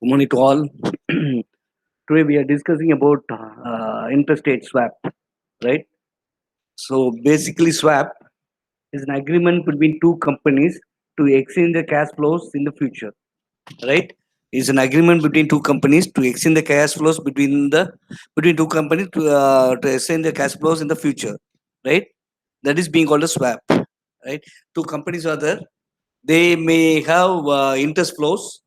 Good morning to all. Today we are discussing about interest rate swap, right? So basically, swap is an agreement between two companies to exchange the cash flows in the future, right? Is an agreement between two companies to exchange the cash flows between two companies to exchange the cash flows in the future, right? That is being called a swap, right? Two companies are there. They may have interest flows.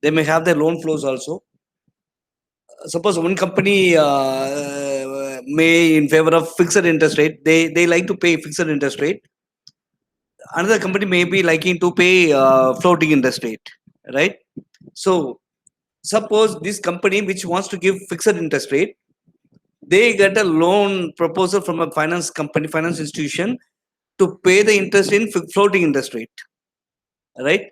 They may have their loan flows also. Suppose one company may in favor of fixed interest rate, they like to pay fixed interest rate. Another company may be liking to pay floating interest rate, right? So suppose this company which wants to give fixed interest rate, they get a loan proposal from a finance institution to pay the interest in floating interest rate, right?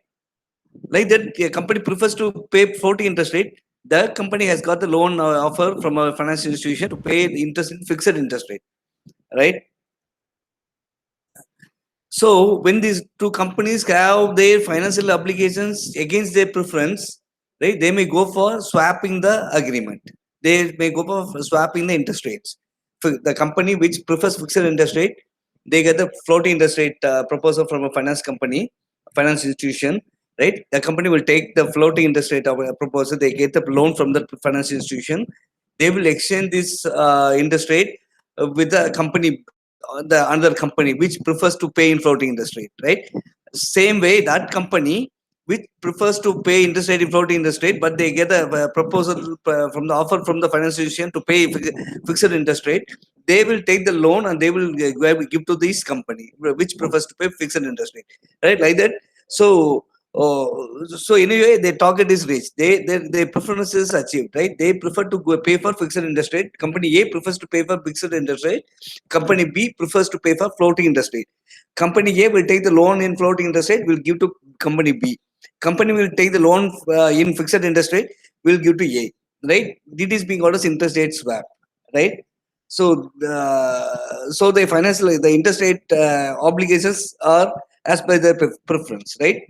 Like that, a company prefers to pay floating interest rate. The company has got the loan offer from a financial institution to pay the interest in fixed interest rate, right? So when these two companies have their financial obligations against their preference, right, they may go for swapping the agreement. They may go for swapping the interest rates. For the company which prefers fixed interest rate, they get the floating interest rate proposal from a finance institution, right? The company will take the floating interest rate of a proposal. They get the loan from the financial institution. They will exchange this interest rate with the company, the another company which prefers to pay in floating interest rate, right? Same way, that company which prefers to pay interest rate in floating interest rate, but they get a proposal from the offer from the financial institution to pay fixed interest rate, they will take the loan and they will give to this company which prefers to pay fixed interest rate, right? Like that. So so anyway, their target is reached. Their preference is achieved, right? They prefer to pay for fixed interest rate. Company A prefers to pay for fixed interest rate. Company B prefers to pay for floating interest rate. Company A will take the loan in floating interest rate, will give to company B. Company will take the loan in fixed interest rate, will give to A, right? This is being called as interest rate swap, right? So so the interest rate obligations are as per their preference, right?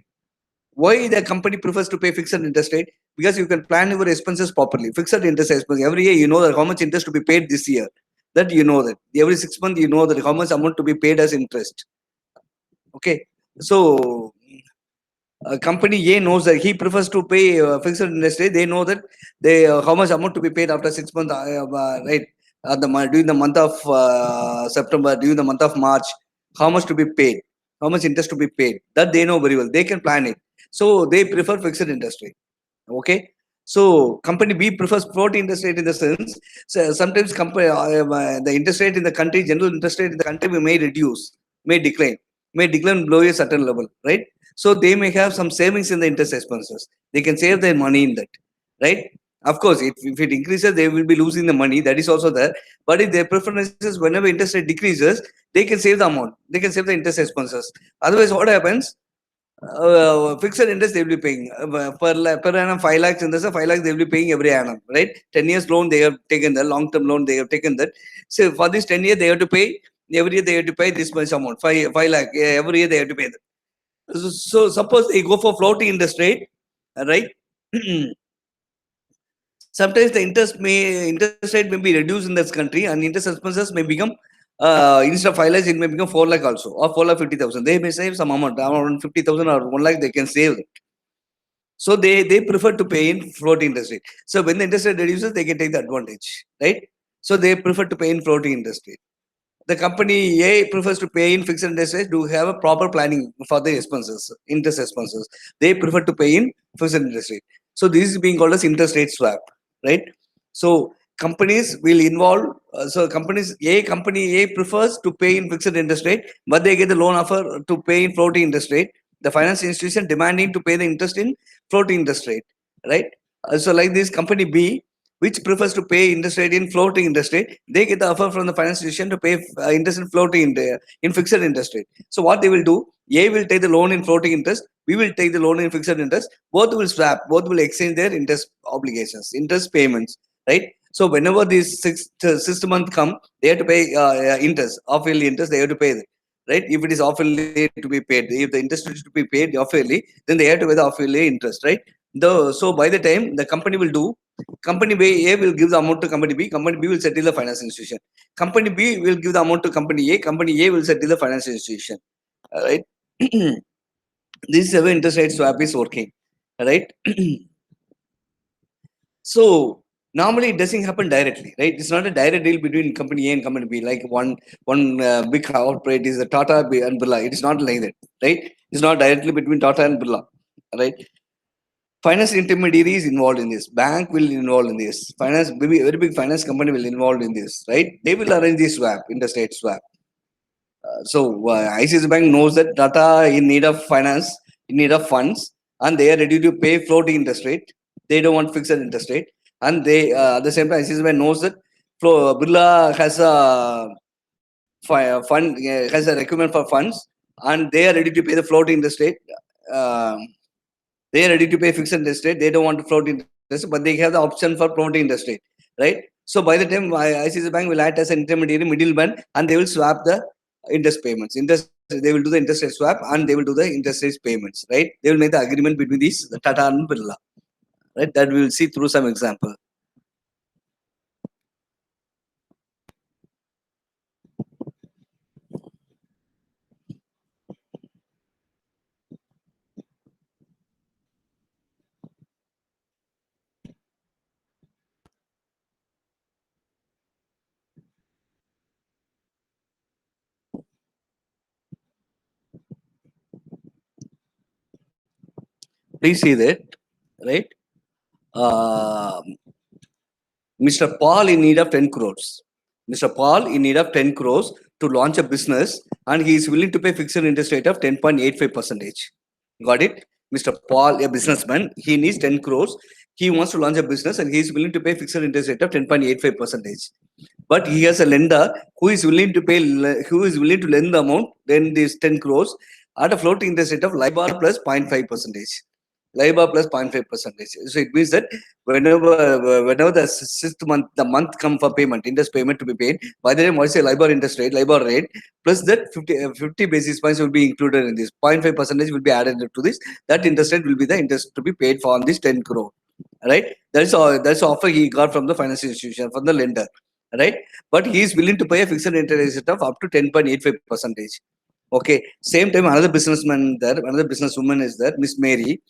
Why the company prefers to pay fixed interest rate? Because you can plan your expenses properly. Fixed interest expense every year, you know that how much interest to be paid this year. That you know that every 6 months, you know that how much amount to be paid as interest. Okay, so company A knows that he prefers to pay fixed interest rate. They know that they how much amount to be paid after 6 months, right? During the month of September, during the month of March, how much to be paid, how much interest to be paid. That they know very well. They can plan it. So they prefer fixed interest rate. Okay. So company B prefers floating interest rate in the sense, so sometimes the interest rate in the country, general interest rate in the country may reduce, may decline below a certain level, right? So they may have some savings in the interest expenses. They can save their money in that, right? Of course, if it increases, they will be losing the money. That is also there. But if their preferences, whenever interest rate decreases, they can save the amount. They can save the interest expenses. Otherwise, what happens? Fixed interest they will be paying per annum 5 lakhs, and there's a 5 lakhs they will be paying every annum, right? 10 years loan they have taken, the long term loan they have taken that. So for this 10 years they have to pay, every year they have to pay this much amount, 5 lakh, every year they have to pay that. So suppose they go for floating interest rate, right? Sometimes the interest rate may be reduced in this country, and interest expenses may become instead of 5 lakhs, it may become 4 lakh also, or 4,50,000. They may save some amount, around 50,000 or 1 lakh they can save it. So they prefer to pay in floating interest rate. So when the interest rate reduces, they can take the advantage, right? So they prefer to pay in floating interest rate. The company A prefers to pay in fixed interest rate to have a proper planning for the expenses, interest expenses. They prefer to pay in fixed interest rate. So this is being called as interest rate swap, right? So companies will involve. Company A prefers to pay in fixed interest rate, but they get the loan offer to pay in floating interest rate. The finance institution demanding to pay the interest in floating interest rate, right? So like this company B, which prefers to pay interest rate in floating interest rate, they get the offer from the finance institution to pay interest in floating in fixed interest rate. So what they will do? A will take the loan in floating interest. We will take the loan in fixed interest. Both will swap. Both will exchange their interest obligations, interest payments, right? So whenever these sixth month come, they have to pay interest, off yearly interest. They have to pay it, right? If it is off yearly to be paid, if the interest is to be paid off yearly, then they have to pay the off yearly interest, right? So by the time the company will do, company A will give the amount to company B will settle the finance institution. Company B will give the amount to company A will settle the finance institution. Right? This is how interest rate swap is working. Right? So normally it doesn't happen directly, right? It's not a direct deal between company A and company B. Like one big corporate is the Tata and Birla. It is not like that, right? It's not directly between Tata and Birla, right? Finance intermediary is involved in this. Bank will involve in this. Finance, maybe a very big finance company will involved in this, right? They will arrange this swap, interstate swap. ICICI Bank knows that Tata in need of finance, in need of funds, and they are ready to pay floating interest rate. They don't want fixed interest rate, and they at the same time ICICI Bank knows that Birla has a fund has a requirement for funds, and they are ready to pay the floating interest rate. They are ready to pay fixed interest rate. They don't want to float interest, but they have the option for floating interest rate, right? So by the time ICICI Bank will act as an intermediary, middleman, and they will swap the interest payments. They will do the interest rate swap, and they will do the interest rate payments, right? They will make the agreement between these Tata and Birla, right? That we will see through some example. Please see that, right? Mr. Paul in need of 10 crores. Mr. Paul in need of 10 crores to launch a business, and he is willing to pay fixed interest rate of 10.85%. Got it? Mr. Paul, a businessman, he needs 10 crores. He wants to launch a business and he is willing to pay fixed interest rate of 10.85%. But he has a lender who is willing to pay, who is willing to lend the amount, then this 10 crores at a floating interest rate of LIBOR plus 0.5%. LIBOR plus 0.5%. So it means that whenever the sixth month, the month come for payment, interest payment to be paid, by the time what is a LIBOR interest rate, LIBOR rate, plus that 50 basis points will be included in this. 0.5% will be added to this. That interest rate will be the interest to be paid for on this 10 crore. Right? That's all. That's the offer he got from the financial institution, from the lender. Right? But he is willing to pay a fixed interest rate of up to 10.85%. Okay. Same time, another businessman there, another businesswoman is there, Miss Mary.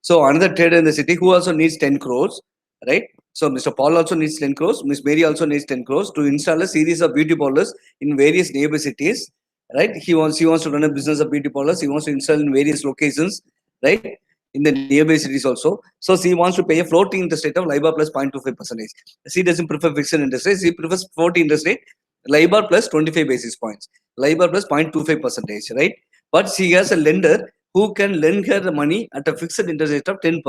So another trader in the city who also needs 10 crores, right? So Mr. Paul also needs 10 crores. Miss Mary also needs 10 crores to install a series of beauty parlors in various neighbor cities, right? He wants to run a business of beauty parlors. He wants to install in various locations, right? In the nearby cities also. So she wants to pay a floating interest rate of LIBOR plus 0.25%. She doesn't prefer fixed interest rate. She prefers floating interest rate, LIBOR plus 25 basis points, LIBOR plus 0.25%, right? But she has a lender who can lend her the money at a fixed interest rate of 10%.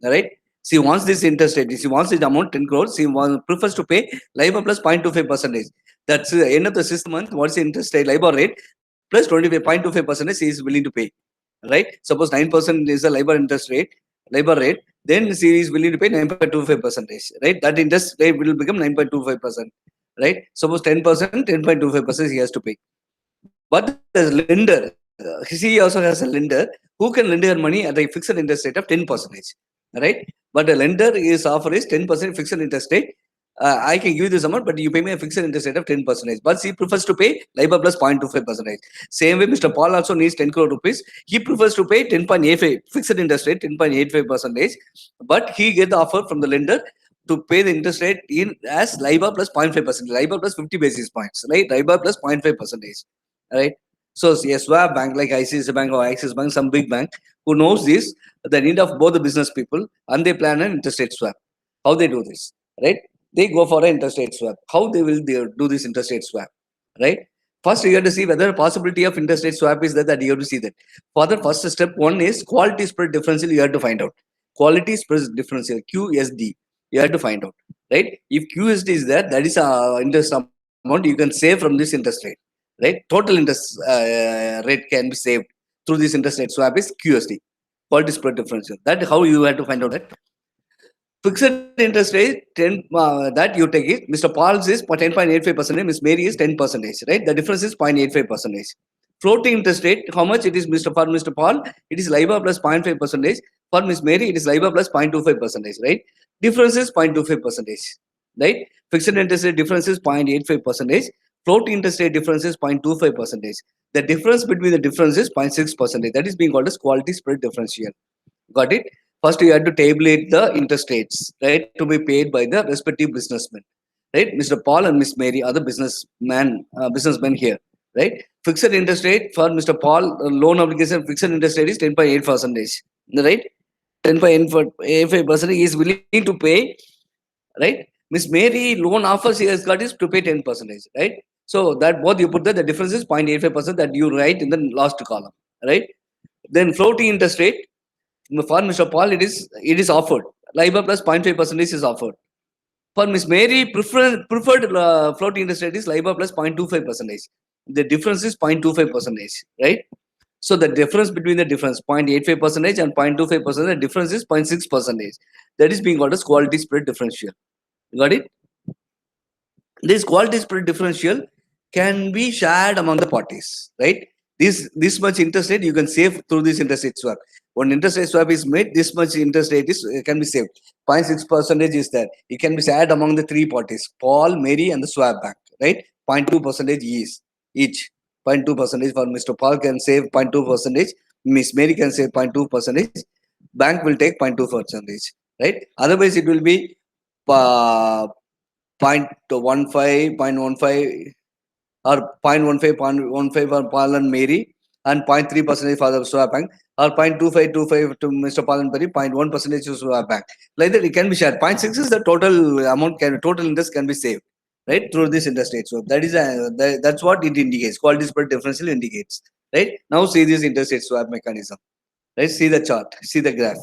Right? She wants this interest rate. She wants this amount 10 crores. She prefers to pay LIBOR plus 0.25%. That's the end of the sixth month. What's the interest rate? LIBOR rate plus 0.25% she is willing to pay. Right? Suppose 9% is the LIBOR interest rate, LIBOR rate, then she is willing to pay 9.25%. Right? That interest rate will become 9.25%. Right? Suppose 10%, 10.25% he has to pay. But the lender, he also has a lender who can lend her money at a fixed interest rate of 10%. Right? But the lender is offer is 10% fixed interest rate. I can give you this amount, but you pay me a fixed interest rate of 10%. But he prefers to pay LIBOR plus 0.25%. Same way, Mr. Paul also needs 10 crore rupees. He prefers to pay 10.85 fixed interest rate, 10.85%. But he get the offer from the lender to pay the interest rate in as LIBOR plus 0.5%, LIBOR plus 50 basis points, right? LIBOR plus 0.5%. Right? So a swap bank like ICICI Bank or Axis Bank, some big bank who knows this, the need of both the business people, and they plan an interest rate swap. How they do this, right? They go for an interest rate swap. How they will do this interest rate swap, right? First, you have to see whether a possibility of interest rate swap is there. That you have to see that. For the first step, one is quality spread differential. You have to find out quality spread differential (QSD). You have to find out, right? If QSD is there, that is interest amount you can save from this interest rate. Right? Total interest rate can be saved through this interest rate swap is QSD, quality spread differential. That how you have to find out that. Fixed interest rate 10 that you take it. Mr. Paul's is 10.85%, Miss Mary is 10%, right? The difference is 0.85%. Floating interest rate, how much it is, Mr. Paul? It is LIBOR plus 0.5%. For Miss Mary, it is LIBOR plus 0.25 percentage, right? Difference is 0.25 percentage, right? Fixed interest rate difference is 0.85 percentage. Floating interest rate difference is 0.25 percentage. The difference between the difference is 0.6 percentage. That is being called as quality spread differential. Got it? First, you have to tabulate the interest rates, right, to be paid by the respective businessmen, right? Mr. Paul and Miss Mary are the businessmen here, right? Fixed interest rate for Mr. Paul, loan obligation fixed interest rate is 10.8 percentage, right? 10.85 percentage is willing to pay, right? Miss Mary loan offers he has got is to pay 10 percentage, right? So that both you put that the difference is 0.85% that you write in the last column, right? Then floating interest rate for Mr. Paul, it is offered. LIBOR plus 0.5 percentage is offered. For Miss Mary, preferred floating interest rate is LIBOR plus 0.25 percentage. The difference is 0.25 percentage, right? So the difference between the difference 0.85 percentage and 0.25 percentage, the difference is 0.6 percentage. That is being called as quality spread differential. Got it? This quality spread differential can be shared among the parties, right? This much interest rate you can save through this interest rate swap. When interest rate swap is made, this much interest rate is can be saved. 0.6 percentage is there. It can be shared among the three parties: Paul, Mary, and the swap bank, right? 0.2 percentage is each. 0.2 percentage for Mr. Paul can save 0.2 percentage. Miss Mary can save 0.2 percentage. Bank will take 0.2 percentage, right? Otherwise, it will be uh, 0.15, 0.15 or 0.15 for Paul and Mary, and 0.3 percentage for the swap bank, or 0.2525 to Mr. Paul and Mary, 0.1 percentage to swap bank. Like that, it can be shared. 0.6 is the total amount, total interest can be saved, right, through this interest rate. So that's what it indicates. Quality spread differential indicates, right? Now see this interest rate swap mechanism, right? See the chart, see the graph.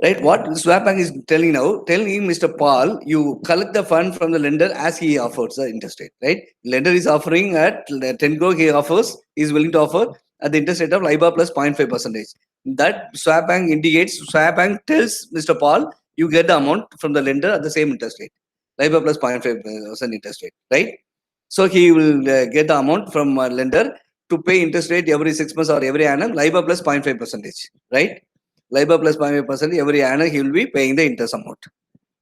Right, what swap bank is telling now, telling Mr. Paul, you collect the fund from the lender as he offers the interest rate, right? Lender is offering at 10 crore, he offers, is willing to offer at the interest rate of LIBOR plus 0.5 percentage. That swap bank indicates, swap bank tells Mr. Paul, you get the amount from the lender at the same interest rate, LIBOR plus 0.5% interest rate, right? So he will get the amount from lender to pay interest rate every 6 months or every annum, LIBOR plus 0.5 percentage, right? LIBOR plus 0.5% every annum he will be paying the interest amount,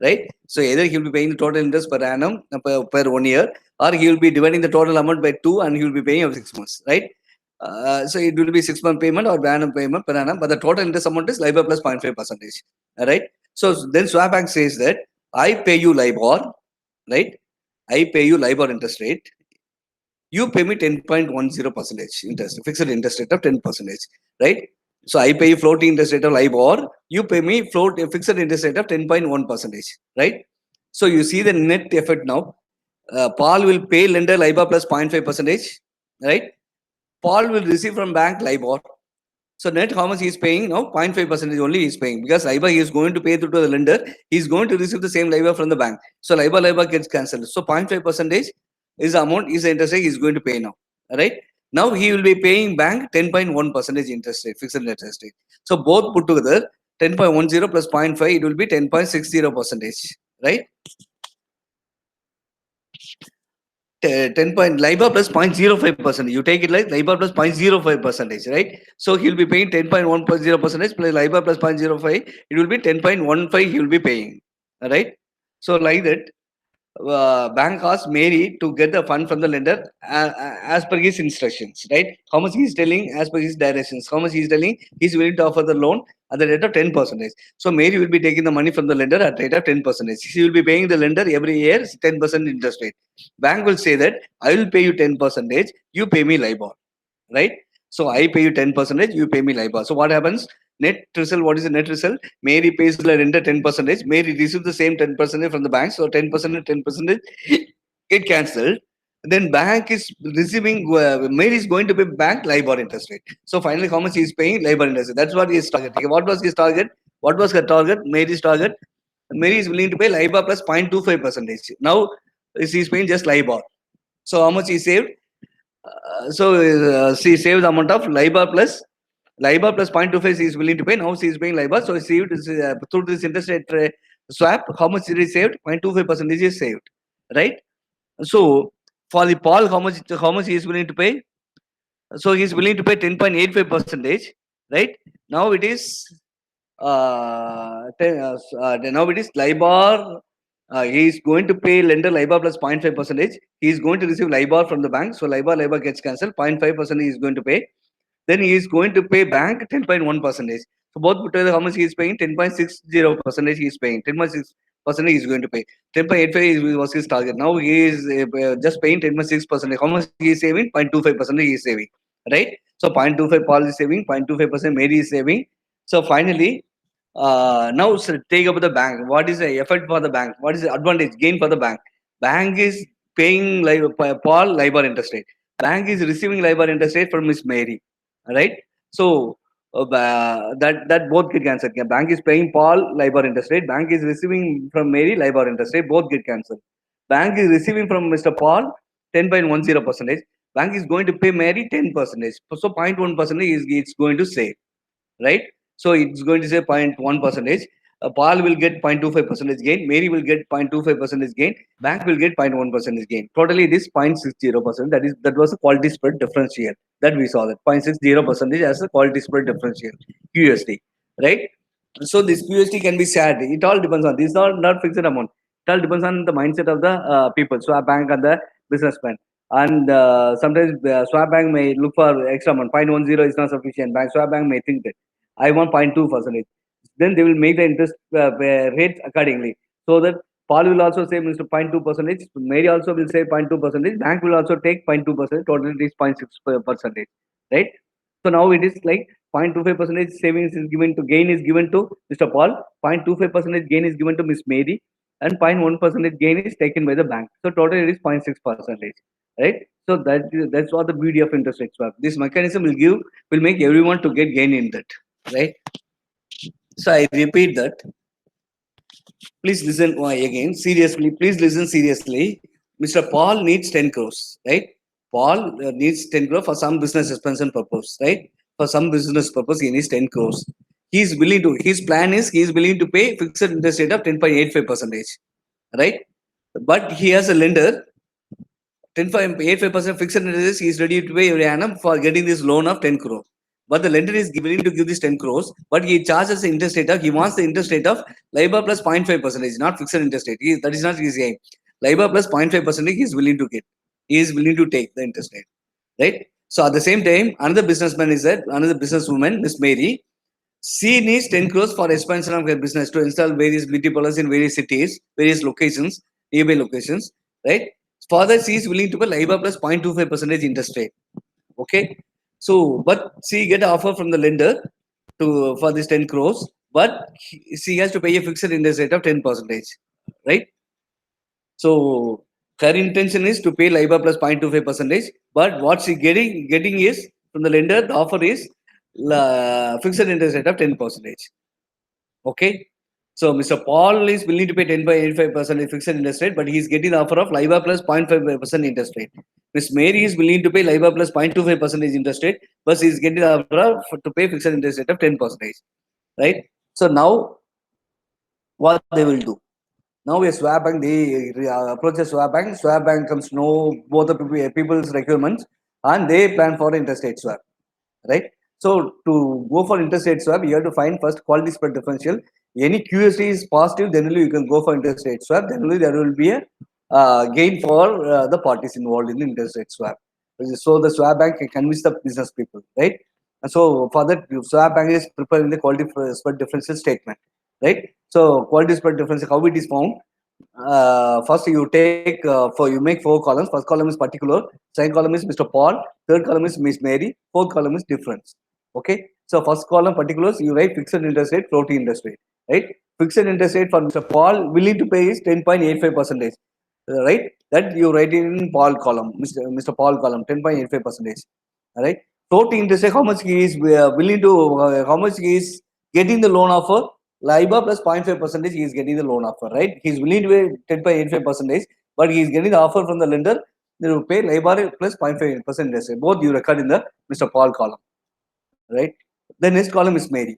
right? So either he will be paying the total interest per annum per 1 year, or he will be dividing the total amount by 2 and he will be paying every 6 months, right? So it will be 6-month payment or annum payment per annum, but the total interest amount is LIBOR plus 0.5 percentage, right? So then swap bank says that I pay you LIBOR, right? I pay you LIBOR interest rate. You pay me 10.10 percentage interest, fixed interest rate of 10 percentage, right? So I pay you floating interest rate of LIBOR, you pay me fixed interest rate of 10.1 percentage, right? So you see the net effect now. Paul will pay lender LIBOR plus 0.5 percentage, right? Paul will receive from bank LIBOR. So net how much he is paying now? 0.5 percentage only he is paying, because LIBOR he is going to pay through to the lender. He is going to receive the same LIBOR from the bank. So LIBOR gets cancelled. So 0.5 percentage is the amount, is the interest rate he is going to pay now, right? Now he will be paying bank 10.1 percentage interest rate, fixed interest rate. So both put together 10.10 plus 0.5, it will be 10.60 percentage, right? 10 point LIBOR plus 0.05%. You take it like LIBOR plus 0.05 percentage, right? So he'll be paying 10.10 percentage plus LIBOR plus 0.05. It will be 10.15 he will be paying, right? So like that, bank asks Mary to get the fund from the lender as per his instructions, right? How much he is telling as per his directions, how much he is telling he's willing to offer the loan at the rate of 10%. So Mary will be taking the money from the lender at rate of 10%. She will be paying the lender every year 10% interest rate. Bank will say that I will pay you 10%, you pay me LIBOR, right? So I pay you 10%, you pay me LIBOR. So what happens? Net result, what is the net result? Mary pays the lender 10%. Mary receives the same 10% from the bank. So 10%, 10% get cancelled. Then bank is receiving, Mary is going to pay bank LIBOR interest rate. So finally, how much he is paying? LIBOR interest rate. That's what he is targeting. What was his target? What was her target? Mary's target. Mary is willing to pay LIBOR plus 0.25 percentage. Now she is paying just LIBOR. So how much he saved? She saved the amount of LIBOR plus 0.25 she is willing to pay. Now she is paying LIBOR. So she through this interest rate swap, how much is saved? 0.25% is saved, right? So for the Paul, how much he is willing to pay? So he is willing to pay 10.85%, right? Now it is now it is LIBOR. He is going to pay lender LIBOR plus 0.5 percentage. He is going to receive LIBOR from the bank. So LIBOR gets cancelled. 0.5% he is going to pay. Then he is going to pay bank 10.1 percentage. So both put together, how much he is paying? 10.60 percentage he is paying. 10.6 percentage he is going to pay. 10.85 was his target. Now he is just paying 10.6 percentage. How much he is saving? 0.25 percentage he is saving. Right? So 0.25 Paul is saving. 0.25% Mary is saving. So finally, now take up the bank. What is the effect for the bank? What is the advantage gain for the bank? Bank is paying Paul LIBOR interest rate. Bank is receiving LIBOR interest rate from Miss Mary, right? So that both get cancelled. Bank is paying Paul LIBOR interest rate. Bank is receiving from Mary LIBOR interest rate. Both get cancelled. Bank is receiving from Mr. Paul 10.10 percentage. Bank is going to pay Mary 10 percentage. So 0.1 percentage is it's going to save, right? So it's going to say 0.1 percentage. Paul will get 0.25 percentage gain. Mary will get 0.25 percentage gain. Bank will get 0.1 percentage gain. Totally, it is 0.60%. That was a quality spread differential that we saw. That 0.60 percentage as a quality spread differential QSD, right? So this QSD can be shared. It all depends on these are not fixed amount. It all depends on the mindset of the people. So a bank and the businessman. And sometimes swap bank may look for extra amount. 0.10 is not sufficient. Swap bank may think that I want 0.2 percentage. Then they will make the interest rates accordingly. So that Paul will also say Mr. 0.2 percentage. Mary also will say 0.2 percentage. Bank will also take 0.2 percentage. Total it is 0.6 percentage, right? So now it is like 0.25 percentage savings is given to gain is given to Mr. Paul. 0.25 percentage gain is given to Miss Mary, and 0.1 percentage gain is taken by the bank. So total it is 0.6 percentage, right? So that's what the beauty of interest rate swap. This mechanism will make everyone to get gain in that, right? So I repeat that. Please listen again seriously. Please listen seriously. Mr. Paul needs 10 crores, right? Paul needs 10 crores for some business expansion purpose, right? For some business purpose, he needs 10 crores. He's willing to. His plan is he is willing to pay fixed interest rate of 10.85 percentage, right? But he has a lender 10.85% fixed interest. He is ready to pay every annum for getting this loan of 10 crore. But the lender is willing to give this 10 crores, but he charges the interest rate of, he wants the interest rate of LIBOR plus 0.5 percentage, not fixed interest rate. That is not his aim. LIBOR plus 0.5 percentage he is willing to get. He is willing to take the interest rate, right? So at the same time, another businessman is that, another businesswoman, Miss Mary, she needs 10 crores for expansion of her business to install various beauty parlors in various cities, various locations, nearby locations, right? Further, she is willing to pay LIBOR plus 0.25 percentage interest rate. Okay. So, but she get an offer from the lender to for this 10 crores, but she has to pay a fixed interest rate of 10 percentage, right? So her intention is to pay LIBOR plus 0.25 percentage, but what she getting is from the lender, the offer is fixed interest rate of 10 percentage. Okay. So Mr. Paul is willing to pay 10.85% fixed interest rate, but he is getting the offer of LIBOR plus 0.5% interest rate. Miss Mary is willing to pay LIBOR plus 0.25% interest rate, but she is getting the offer to pay fixed interest rate of 10%. Right? So now what they will do? Now a swap bank, they approach a swap bank. Swap bank comes to know both the people's requirements and they plan for interest rate swap. Right? So to go for interest rate swap, you have to find first quality spread differential. Any QSD is positive, then only you can go for interest rate swap. Then only there will be a gain for the parties involved in the interest rate swap. So the swap bank can convince the business people, right? And so for that, swap bank is preparing the quality spread differential statement, right? So quality spread differential, how it is found? First you take you make 4 columns. First column is particular, second column is Mr. Paul, third column is Miss Mary, fourth column is difference. Okay, so first column particulars, you write fixed interest rate, floating interest rate, right? Fixed interest rate for Mr. Paul willing to pay is 10.85 percentage, right? That you write in Paul column, Mr. Paul column, 10.85 percentage. All right, floating interest rate, how much he is willing to how much he is getting the loan offer. LIBOR plus 0.5 percentage, he is getting the loan offer, right? He is willing to pay 10.85 percentage, but he is getting the offer from the lender to pay LIBOR plus 0.5% interest rate. Both you record in the Mr. Paul column, right? The next column is Mary.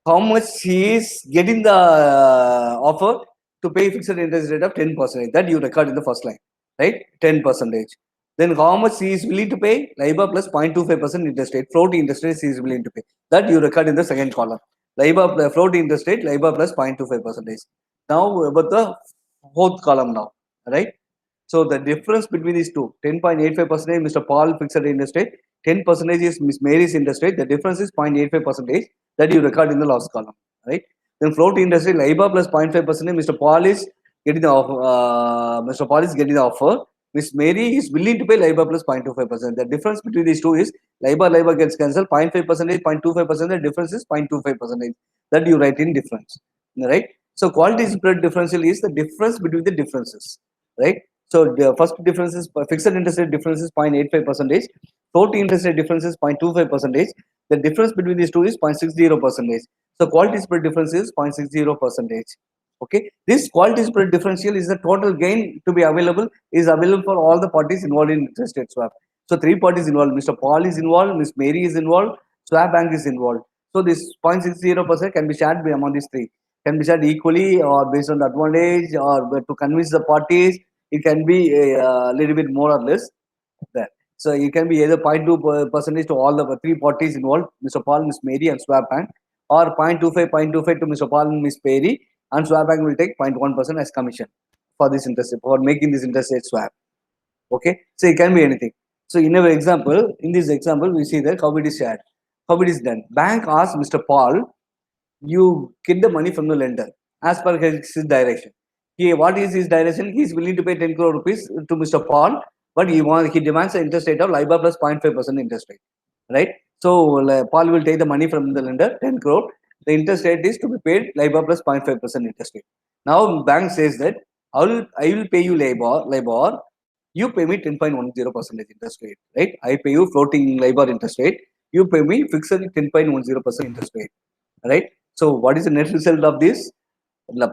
How much he is getting the offer to pay fixed interest rate of 10%. That you record in the first line, right? 10%. Then how much he is willing to pay? LIBOR plus 0.25% interest rate, floating interest rate he is willing to pay. That you record in the second column. LIBOR plus floating interest rate, LIBOR plus 0.25 percentage. Now about the fourth column now, right? So the difference between these two, 10.85 percentage, Mr. Paul fixed interest rate, 10 percentage is Miss Mary's interest rate. The difference is 0.85 percentage that you record in the last column, right? Then floating interest rate, LIBOR plus 0.5 percentage, Mr. Paul is getting the offer. Mr. Paul is getting the offer. Miss Mary is willing to pay LIBOR plus 0.25%. The difference between these two is LIBOR gets cancelled, 0.5 percentage, 0.25%. The difference is 0.25 percentage. That you write in difference, right? So quality spread differential is the difference between the differences, right? So the first difference is fixed interest rate difference is 0.85 percentage, floating interest rate difference is 0.25 percentage. The difference between these two is 0.60 percentage. So quality spread difference is 0.60 percentage. Okay, this quality spread differential is the total gain to be available for all the parties involved in interest rate swap. So three parties involved. Mr. Paul is involved, Miss Mary is involved, swap bank is involved. So this 0.60% can be shared among these three. Can be shared equally or based on the advantage or to convince the parties. It can be a little bit more or less there. So it can be either 0.2 percentage to all the three parties involved, Mr. Paul, Miss Mary, and swap bank, or 0.25 to Mr. Paul and Miss Mary, and swap bank will take 0.1% as commission for this interest for making this interest rate swap. Okay, so it can be anything. So in our example, in this example, we see that how it is shared, how it is done. Bank asks Mr. Paul, you get the money from the lender as per his direction. What is his direction? He is willing to pay 10 crore rupees to Mr. Paul, but he demands an interest rate of LIBOR plus 0.5% interest rate, right? So Paul will take the money from the lender, 10 crore. The interest rate is to be paid LIBOR plus 0.5% interest rate. Now bank says that I will pay you LIBOR, you pay me 10.10% interest rate, right? I pay you floating LIBOR interest rate, you pay me fixed 10.10% interest rate, right? So what is the net result of this?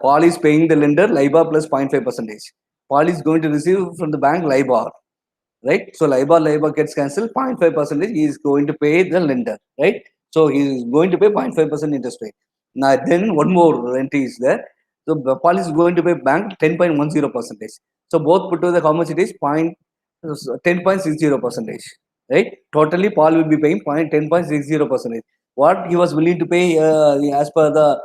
Paul is paying the lender LIBOR plus 0.5 percentage. Paul is going to receive from the bank LIBOR, right? So LIBOR gets cancelled, 0.5 percentage he is going to pay the lender, right? So he is going to pay 0.5% interest rate. Now then one more entry is there. So Paul is going to pay bank 10.10 percentage. So both put together how much it is? 10.60 percentage, right? Totally Paul will be paying 10.60 percentage. What he was willing to pay as per the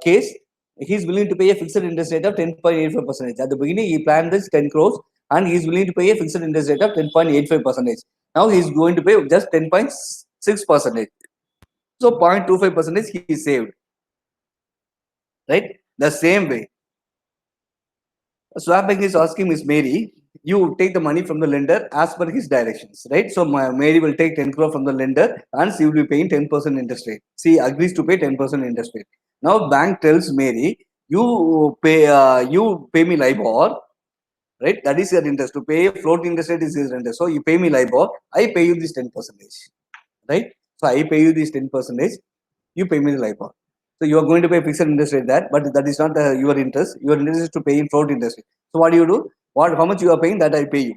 case, he is willing to pay a fixed interest rate of 10.85%. At the beginning, he planned this 10 crores and he is willing to pay a fixed interest rate of 10.85%. Now he is going to pay just 10.6%. So 0.25% he is saved. Right? The same way. Swap bank is asking Miss Mary, you take the money from the lender as per his directions, right? So Mary will take 10 crore from the lender and she will be paying 10% interest rate. She agrees to pay 10% interest rate. Now bank tells Mary, you pay me LIBOR, right? That is your interest. To pay floating interest rate is his interest. So you pay me LIBOR, I pay you this 10%, right? So I pay you this 10%, you pay me the LIBOR. So you are going to pay fixed interest rate that, but that is not your interest. Your interest is to pay in float interest rate. So what do you do? How much you are paying, that I pay you,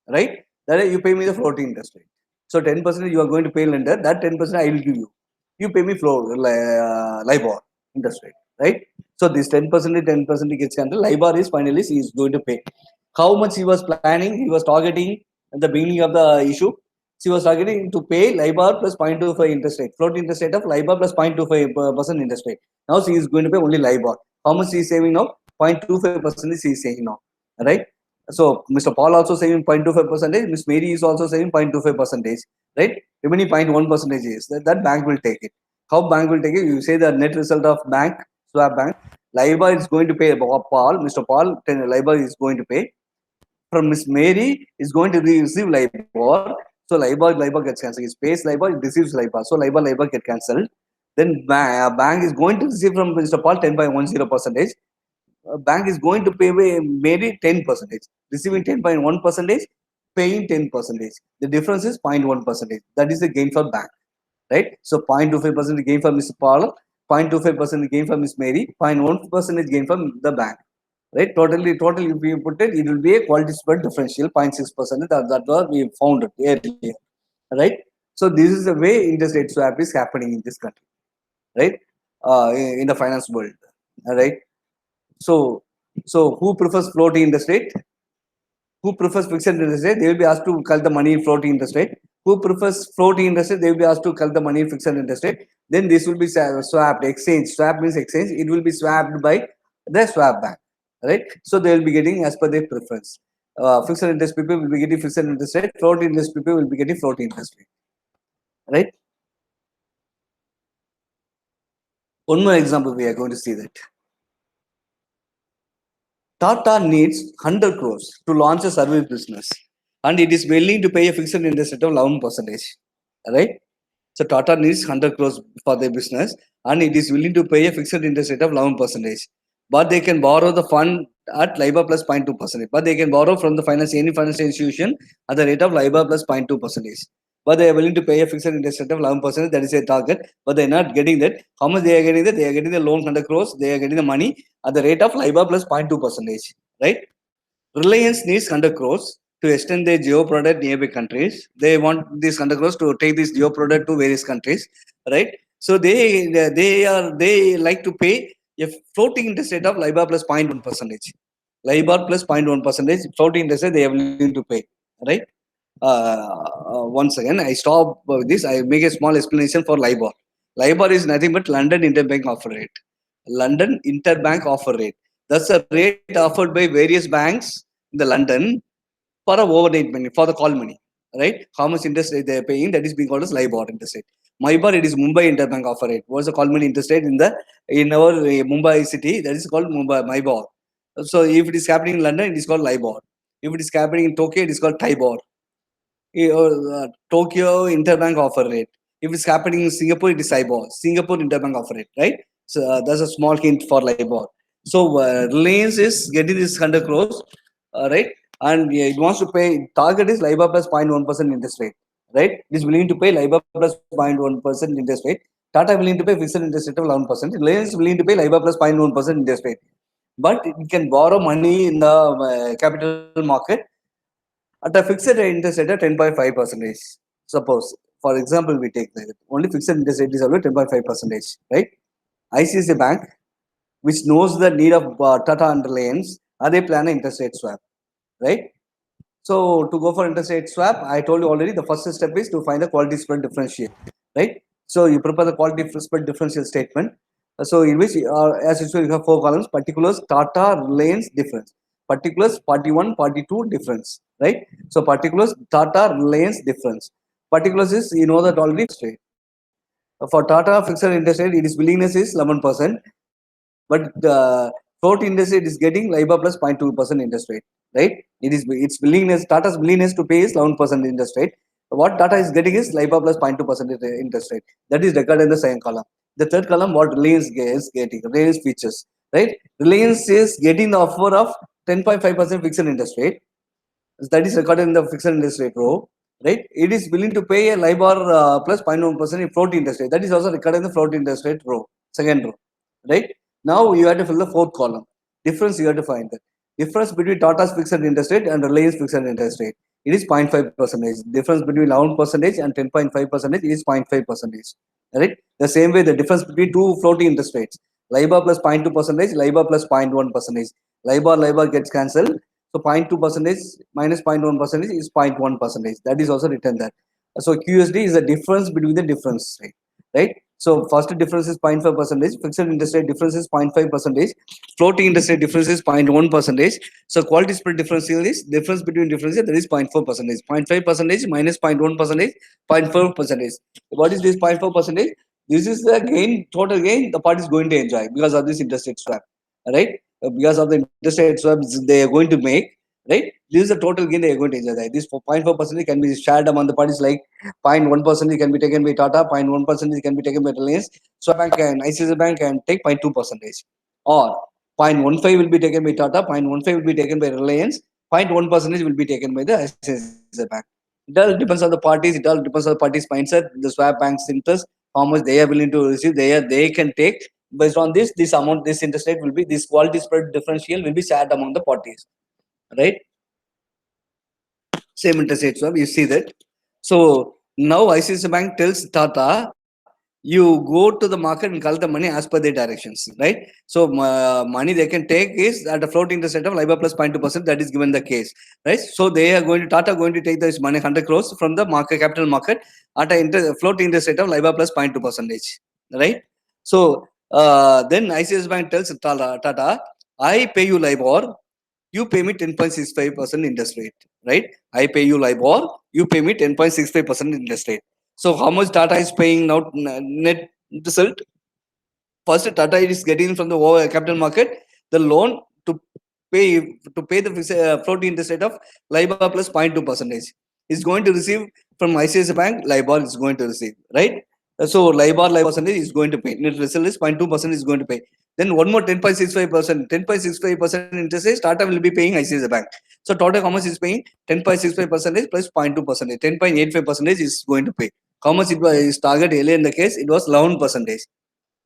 right? That you pay me the floating interest rate. So 10% you are going to pay lender, that 10% I will give you. You pay me LIBOR interest rate, right? So this 10% gets cancelled. LIBOR is finally he is going to pay. How much he was planning, he was targeting at the beginning of the issue. She was targeting to pay LIBOR plus 0.25 interest rate, floating interest rate of LIBOR plus 0.25% interest rate. Now she is going to pay only LIBOR. How much she is saving now? 0.25% she is saving now, right? So Mr. Paul also saving 0.25%. Miss Mary is also saving 0.25%, right? Remaining 0.1% is that bank will take it. How bank will take it? You say the net result of bank, swap bank. LIBOR is going to pay Paul, Mr. Paul, LIBOR is going to pay. From Miss Mary is going to receive LIBOR. So LIBOR gets cancelled. He pays LIBOR, it receives LIBOR. So LIBOR get cancelled. Then bank is going to receive from Mr. Paul 10.10%. Bank is going to pay Mary 10%, receiving 10.1%, paying 10%. The difference is 0.1%. That is the gain for bank, right? So 0.25% gain for Mr. Paul, 0.25% gain for Miss Mary, 0.1% gain from the bank. Right, totally if we put it, it will be a quality spread differential 0.6%. That was we found it earlier, right? So this is the way interest rate swap is happening in this country, right? In the finance world, right? So who prefers floating interest rate? Who prefers fixed interest rate? They will be asked to collect the money in floating interest rate. Who prefers floating interest rate? They will be asked to collect the money in fixed interest rate. then this will be swapped. Exchange, swap means exchange. It will be swapped by the swap bank, right? So they will be getting as per their preference. Fixed interest people will be getting fixed interest rate. Floating interest people will be getting floating interest rate, right? One more example we are going to see that. Tata needs 100 crores to launch a service business, and it is willing to pay a fixed interest rate of 11%, right? So Tata needs 100 crores for their business, and it is willing to pay a fixed interest rate of 11%. But they can borrow the fund at LIBOR plus 0.2%. But they can borrow from the any financial institution at the rate of LIBOR plus 0.2%. But they are willing to pay a fixed interest rate of 11%. That is a target. But they are not getting that. How much they are getting that? They are getting the loan 100 crores. They are getting the money at the rate of LIBOR plus 0.2%. Right? Reliance needs 100 crores to extend their geo product nearby countries. They want these 100 crores to take this geo product to various countries, right? So they like to pay a floating interest rate of LIBOR plus 0.1 percentage. LIBOR plus 0.1 percentage floating interest rate they are willing to pay, right? Once again, I stop this. I make a small explanation for LIBOR. LIBOR is nothing but London Interbank Offer Rate. London Interbank Offer Rate. That's a rate offered by various banks in the London for a overnight money, for the call money, right? How much interest rate they are paying, that is being called as LIBOR interest rate. MIBOR, it is Mumbai Interbank Offer Rate. What's the call money interest rate in our Mumbai city? That is called MIBOR. So if it is happening in London, it is called LIBOR. If it is happening in Tokyo, it is called TIBOR. Tokyo Interbank Offer Rate. If it's happening in Singapore, it is SIBOR, Singapore Interbank Offer Rate, right? So that's a small hint for LIBOR. So Reliance is getting this 100 crores, right? And it wants to pay, target is LIBOR plus 0.1% interest rate, right? It is willing to pay LIBOR plus 0.1% interest rate. Tata willing to pay fixed interest rate of 11%. Reliance is willing to pay LIBOR plus 0.1% interest rate. But it can borrow money in the capital market at a fixed interest rate of 10.5 percentage. Suppose, for example, we take that only fixed interest rate is only 10.5 percentage, right? ICICI Bank, which knows the need of Tata and Reliance, they plan an interest rate swap, right? So to go for interest rate swap, I told you already, the first step is to find the quality spread differential, right? So you prepare the quality spread differential statement. So in which, as usual, you have 4 columns: particulars, Tata, Reliance, difference. Particulars, party 1, party 2, difference, right? So particulars, Tata, Reliance, difference. Particulars is, you know that already, straight. For Tata fixed interest rate, it is willingness is 11%, but float interest rate is getting LIBOR plus 0.2% interest rate, right? Its willingness, Tata's willingness to pay is 11% interest rate. What Tata is getting is LIBOR plus 0.2% interest rate. That is recorded in the second column. The third column, what Reliance is getting, Reliance features, right? Reliance is getting the offer of 10.5% fixed interest rate. That is recorded in the fixed interest rate row, right? It is willing to pay a LIBOR plus 0.1% in float interest rate. That is also recorded in the float interest rate row, second row, right? Now you have to fill the fourth column. Difference you have to find that. Difference between Tata's fixed interest rate and Reliance fixed interest rate. It is 0.5 percentage. Difference between 11 percentage and 10.5 percentage is 0.5 percentage. Right? The same way, the difference between two floating interest rates, LIBOR plus 0.2 percentage, LIBOR plus 0.1 percentage. LIBOR gets cancelled. So 0.2 percentage minus 0.1 percentage is 0.1 percentage. That is also written there. So QSD is the difference between the difference rate, right? So first difference is 0.5 percentage, fixed interest rate difference is 0.5 percentage, floating interest rate difference is 0.1 percentage. So quality spread differential is difference between differences, that is 0.4 percentage. 0.5 percentage minus 0.1 percentage, 0.4 percentage. What is this 0.4 percentage? This is the gain, total gain the party is going to enjoy because of this interest rate swap, right? Because of the interest rate swaps they are going to make, right? This is the total gain they are going to enjoy. This 0.4 percentage can be shared among the parties, like 0.1 percentage can be taken by Tata, 0.1 percentage can be taken by Reliance. Swap Bank and ICICI Bank can take 0.2 percentage, or 0.15 will be taken by Tata, 0.15 will be taken by Reliance, 0.1 percentage will be taken by the ICICI Bank. It all depends on the parties. It all depends on the parties' mindset, the swap bank's interest, how much they are willing to receive. They can take. Based on this amount, this interest rate will be, this quality spread differential will be shared among the parties, right? Same interest rate swap, you see that. So now ICICI Bank tells Tata, you go to the market and collect the money as per their directions, right? So money they can take is at a floating interest rate of LIBOR plus 0.2%. That is given the case, right? So they are going to, Tata going to take this money 100 crores from the market, capital market, at a floating interest rate of LIBOR plus 0.2%. right? So then ICICI Bank tells Tata, I pay you LIBOR, you pay me 10.65% interest rate, right? I pay you LIBOR, you pay me 10.65% interest rate. So how much Tata is paying now net result? First, Tata is getting from the capital market the loan to pay the floating interest rate of LIBOR plus 0.2 percentage. Is going to receive from ICICI Bank. LIBOR is going to receive, right? So LIBOR percentage is going to pay. Net result is 0.2% is going to pay. Then one more 10.65%. 10.65% interest rate Tata will be paying ICICI Bank. So total how much is paying? 10.65% plus 0.2%. 10.85% is going to pay. How much it was target earlier in the case? It was 11%.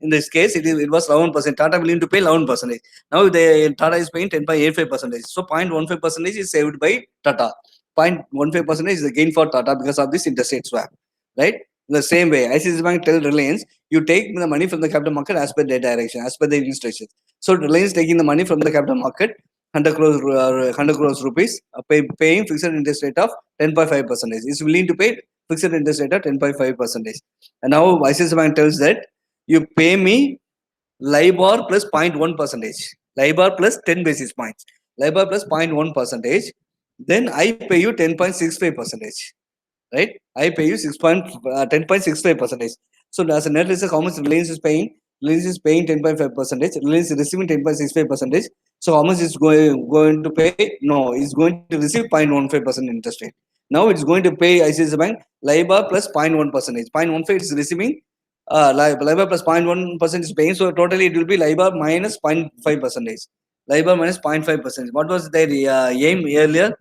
In this case, it was 11%. Tata willing to pay 11%. Now Tata is paying 10.85%. So 0.15% is saved by Tata. 0.15% is the gain for Tata because of this interest rate swap. Right? In the same way, ICICI Bank tell Reliance, you take the money from the capital market as per their direction, as per their instructions. So Reliance taking the money from the capital market, 100 crores rupees, paying fixed interest rate of 10.5%. Is willing to pay fixed interest rate of 10.5%. And now ICICI Bank tells that you pay me LIBOR plus 0.1 percentage, LIBOR plus 10 basis points, LIBOR plus 0.1 percentage, then I pay you 10.65 percentage, right? I pay you 10.65 percentage. So as a net result, how much Reliance is paying? Reliance is paying 10.5 percentage. Reliance is receiving 10.65 percentage. So how much is going to pay? No, it's going to receive 0.15% interest rate. Now it's going to pay ICICI Bank LIBOR plus 0.1 percentage. 0.15 is receiving. LIBOR plus 0.1% is paying. So totally it will be LIBOR minus 0.5 percentage. LIBOR minus 0.5 percent. What was their aim earlier?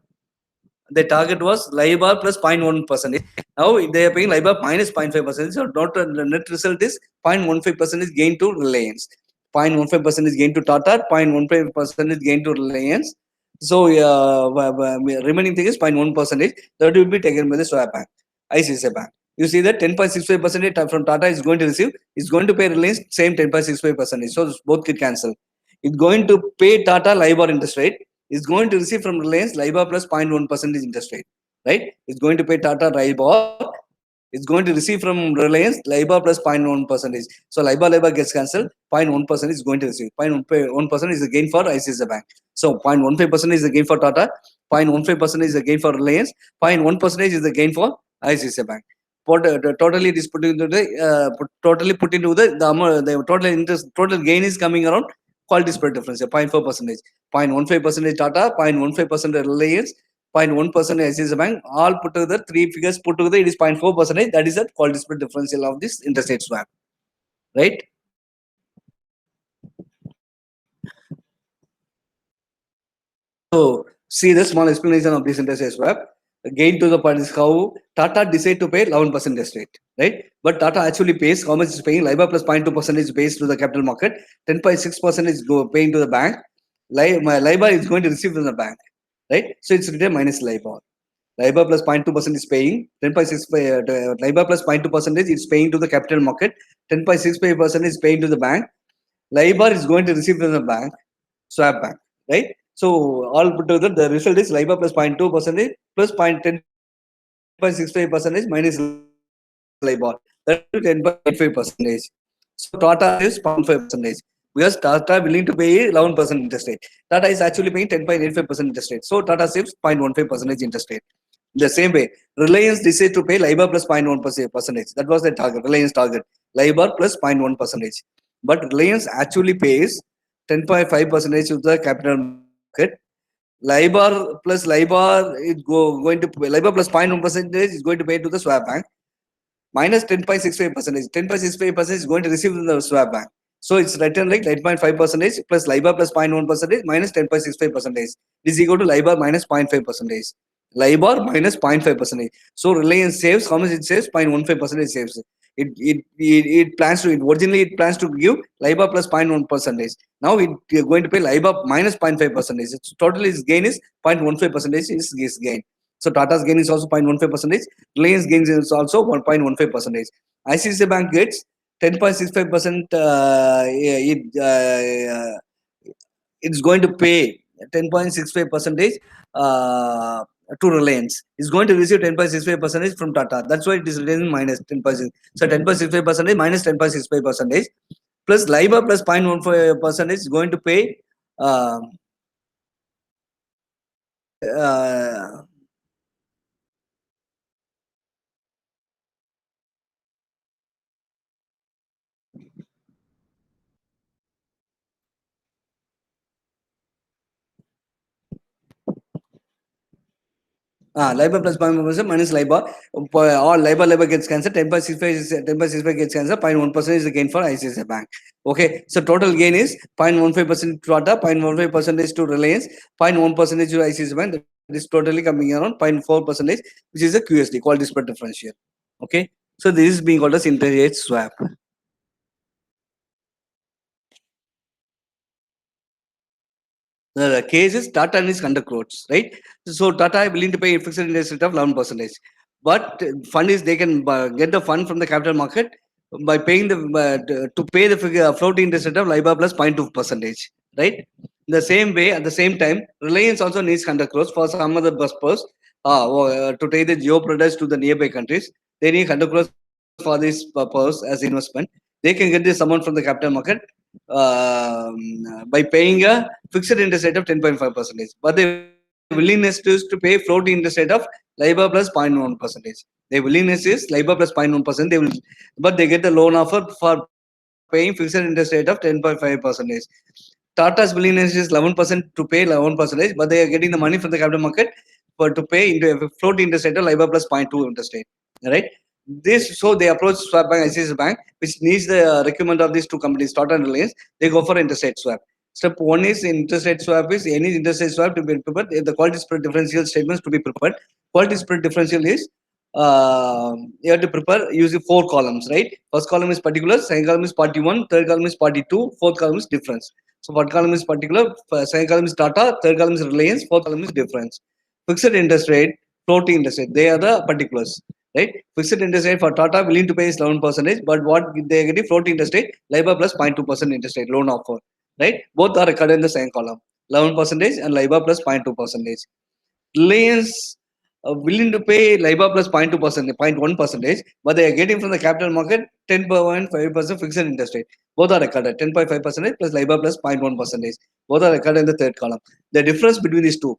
The target was LIBOR plus 0.1%. Now they are paying LIBOR minus 0.5%. So the net result is 0.15% is gain to Reliance. 0.15% is gain to Tata. 0.15% is gain to Reliance. So remaining thing is 0.1%. That will be taken by the swap bank, ICICI Bank. You see that 10.65% from Tata is going to receive, is going to pay Reliance same 10.65%. So both get cancelled. It's going to pay Tata LIBOR interest rate, is going to receive from Reliance LIBOR plus 0.1% interest rate, right? It's going to pay Tata LIBOR. It's going to receive from Reliance LIBOR plus 0.1%. So LIBOR gets cancelled. 0.1% is going to receive. 0.1% is the gain for ICICI Bank. So 0.15% is the gain for Tata. 0.15% is the gain for Reliance. 0.1% is the gain for ICICI Bank. Totally it is put into the total interest, total gain is coming around quality spread difference, 0.4%. 0.15% Tata, 0.15% Reliance, 0.1% ICICI Bank, all put together, three figures put together, it is 0.4%. That is the quality spread differential of this interest rate swap, right? So see the small explanation of this interest rate swap. Gain to the part is how Tata decide to pay 11% interest rate, right? But Tata actually pays how much is paying. LIBOR plus 0.2% is pays to the capital market. 10.6% is paying to the bank. LIBOR is going to receive from the bank, right? So it's written minus LIBOR. LIBOR plus 0.2% is paying. 10.65 LIBOR plus 0.2% is paying to the capital market. 10.65% is paying to the bank. LIBOR is going to receive from the bank, swap bank, right? So all put together, the result is LIBOR plus 0.2% plus 10.65% minus LIBOR. That is 10.85%. So Tata is 0.5%. Because Tata willing to pay 11% interest rate. Tata is actually paying 10.85% interest rate. So Tata saves 0.15% interest rate. The same way, Reliance decided to pay LIBOR plus 0.1%. That was the target, Reliance target. LIBOR plus 0.1%. But Reliance actually pays 10.5% to the capital market. LIBOR plus LIBOR is going to LIBOR plus 0.1% is going to pay to the swap bank. Minus 10.65%. 10.65% is going to receive from the swap bank. So it's written like 8.5% plus LIBOR plus 0.1% minus 10.65%. Is equal to LIBOR minus 0.5%. LIBOR minus 0.5%. So Reliance saves, how much it saves? 0.15% saves. It plans to, originally it plans to give LIBOR plus 0.1%. Now it's going to pay LIBOR minus 0.5%. Its total is gain is 0.15% is gain. So Tata's gain is also 0.15%. Reliance gain is also 1.15%. ICICI Bank gets 10.65%. It's going to pay 10.65 percentage to Reliance. Is going to receive 10.65 percentage from Tata. That's why it is written minus 10%. So 10.65 percentage minus 10.65 percentage plus LIBOR plus 0.15 percentage is going to pay. Uh, uh, LIBOR plus 0.1% minus LIBOR. All LIBOR gets cancelled. 10.65 gets cancelled. 0.1% is the gain for ICICI Bank. Okay. So total gain is 0.15% to Tata, 0.15% to Reliance, 0.1% to ICICI Bank. That is totally coming around 0.4%, which is a QSD, quality spread differential. Okay. So this is being called as interest rate swap. The case is Tata and his conduct quotes, right? So Tata is willing to pay a fixed interest rate of 11%. But fund is they can get the fund from the capital market by paying the to pay the floating interest rate of LIBOR plus 0.2%, right? The same way, at the same time, Reliance also needs conduct quotes for some of the purpose to take the geo products to the nearby countries. They need conduct quotes for this purpose as investment. They can get this amount from the capital market by paying a fixed interest rate of 10.5%. But the willingness is to pay floating interest rate of LIBOR plus 0.1%. Their willingness is LIBOR plus 0.1%. They will, but they get the loan offer for paying fixed interest rate of 10.5%. Tata's willingness is 11% to pay 11%, but they are getting the money from the capital market for to pay into a floating interest rate of LIBOR plus 0.2 interest rate. Right? This so they approach swap bank, ICICI Bank, which needs the requirement of these two companies, Tata and Reliance. They go for interest rate swap. Step one is interest rate swap is any interest rate swap to be prepared. The quality spread differential statements to be prepared. Quality spread differential is you have to prepare using 4 columns, right? First column is particular, second column is party one, third column is party two, fourth column is difference. So first column is particular, second column is Tata, third column is Reliance, fourth column is difference. Fixed interest rate, floating interest rate, they are the particulars, right? Fixed interest rate for Tata willing to pay is 11%, but what they are getting floating interest rate, LIBOR plus 0.2% interest rate, loan offer, right? Both are recorded in the same column, 11% and LIBOR plus 0.2%. Reliance willing to pay LIBOR plus 0.2%, 0.1%, but they are getting from the capital market 10.5% fixed interest rate. Both are recorded 10.5% plus LIBOR plus 0.1%. Both are recorded in the third column. The difference between these two,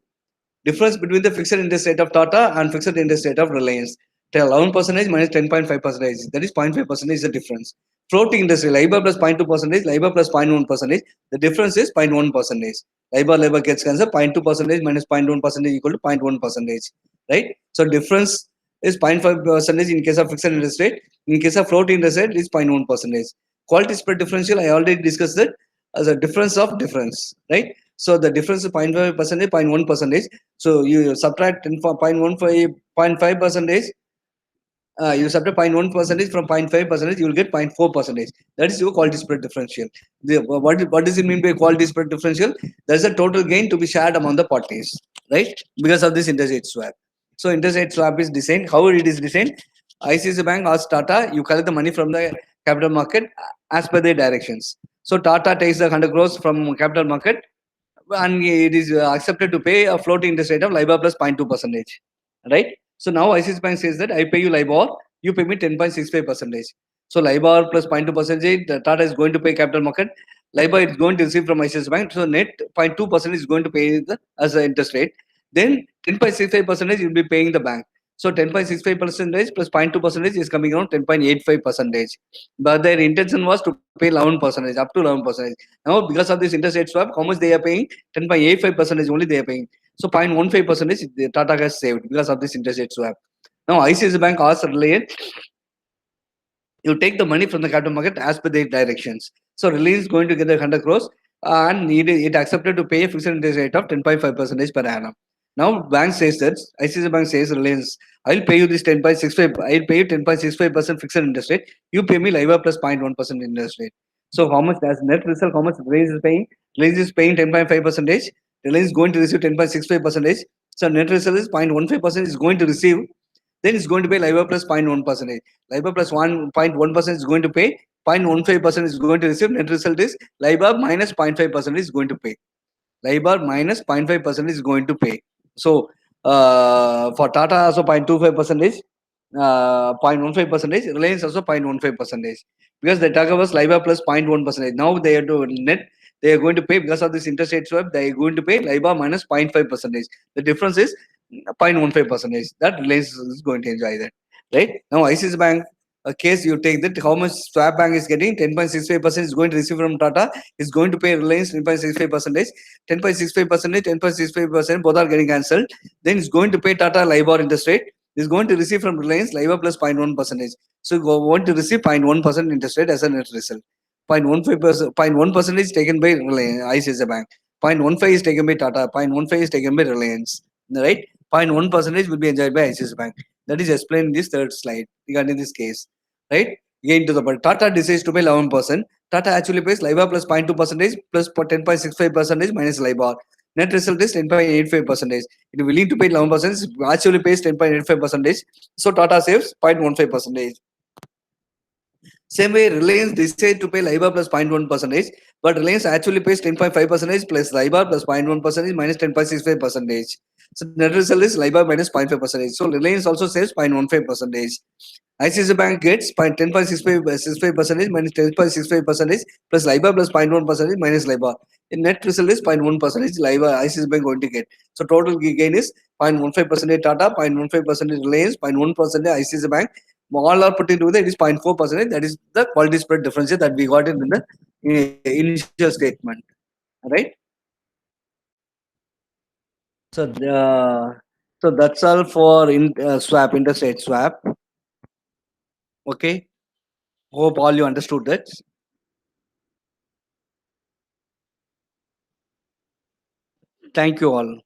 difference between the fixed interest rate of Tata and fixed interest rate of Reliance. 11% minus 10.5%, that is 0.5% is the difference. Floating interest rate, LIBOR plus 0.2%, LIBOR plus 0.1%, the difference is 0.1%. LIBOR gets cancelled, 0.2% minus 0.1% equal to 0.1%, right? So difference is 0.5% in case of fixed interest rate. In case of floating interest rate, it's 0.1%. Quality spread differential, I already discussed that as a difference of difference, right? So the difference is 0.5%, 0.1%. So you subtract 0.5%, you subtract 0.1% from 0.5%, you will get 0.4%. That is your quality spread differential. What does it mean by quality spread differential? There is a total gain to be shared among the parties, right? Because of this interest rate swap. So interest rate swap is designed. How it is designed? ICICI Bank asks Tata, you collect the money from the capital market as per their directions. So Tata takes the 100 crores from capital market and it is accepted to pay a floating interest rate of LIBOR plus 0.2%, right? So now ICICI Bank says that I pay you LIBOR, you pay me 10.65%. So LIBOR plus 0.2%, Tata is going to pay capital market. LIBOR is going to receive from ICICI Bank. So net 0.2% is going to pay as an interest rate. Then 10.65% you will be paying the bank. So 10.65% plus 0.2% is coming around 10.85%. But their intention was to pay 11%, up to 11%. Now, because of this interest rate swap, how much they are paying? 10.85% only they are paying. So 0.15% the Tata has saved because of this interest rate swap. Now, ICICI Bank asks Reliance, you take the money from the capital market as per their directions. So Reliance is going to get the 100 crores and it accepted to pay a fixed interest rate of 10.5% per annum. Now bank says that ICICI Bank says Reliance, I'll pay you this 10.65. I'll pay you 10.65% fixed interest rate. You pay me LIBOR plus 0.1% interest rate. So how much as net result? How much Reliance is paying? Reliance is paying 10.5%. Reliance is going to receive 10.65%. So net result is 0.15% is going to receive. Then it's going to pay LIBOR plus 0.1%. LIBOR plus 1.1% is going to pay. 0.15% is going to receive. Net result is LIBOR minus 0.5% is going to pay. LIBOR minus 0.5% is going to pay. So for Tata also 0.25 percentage, 0.15 percentage, Reliance also 0.15 percentage, because the talk was LIBOR plus 0.1 percentage. Now they are to net, they are going to pay because of this interest rate swap. They are going to pay LIBOR minus 0.5 percentage. The difference is 0.15 percentage. That Reliance is going to enjoy that, right? Now ICICI Bank case, you take that how much swap bank is getting 10.65% is going to receive from Tata, is going to pay Reliance 10.65 percentage, 10.65 percentage, 10.65 percent, both are getting cancelled. Then it's going to pay Tata LIBOR interest rate, is going to receive from Reliance LIBOR plus 0.1 percentage. So you want to receive 0.1% interest rate as a net result. 0.15%, 0.1 percentage is taken by Reliance, ICICI Bank. 0.15 is taken by Tata. 0.15 is taken by Reliance. Right? 0.1 percentage will be enjoyed by ICICI Bank. That is explained in this third slide regarding this case. Right? Again to the but Tata decides to pay 11%. Tata actually pays LIBOR plus 0.2 percentage plus 10.65 percentage minus LIBOR. Net result is 10.85 percentage. It is willing to pay 11%, actually pays 10.85 percentage. So Tata saves 0.15 percentage. Same way, Reliance decided to pay LIBOR plus 0.1 percentage, but Reliance actually pays 10.5 percentage plus LIBOR plus 0.1 percentage minus 10.65 percentage. So net result is LIBOR minus 0.5 percentage. So Reliance also saves 0.15 percentage. ICICI Bank gets 10.65 percentage minus 10.65 percentage plus LIBOR plus 0.1 percentage minus LIBOR. The net result is 0.1 percentage LIBOR ICICI Bank going to get. So total gain is 0.15 percentage Tata, 0.15 percentage Reliance, 0.1 percentage ICICI Bank. All are put together, it is 0.4 percentage. That is the quality spread difference that we got in the initial statement. Right. So so that's all for swap, interest rate swap. Okay. Hope all you understood that. Thank you all.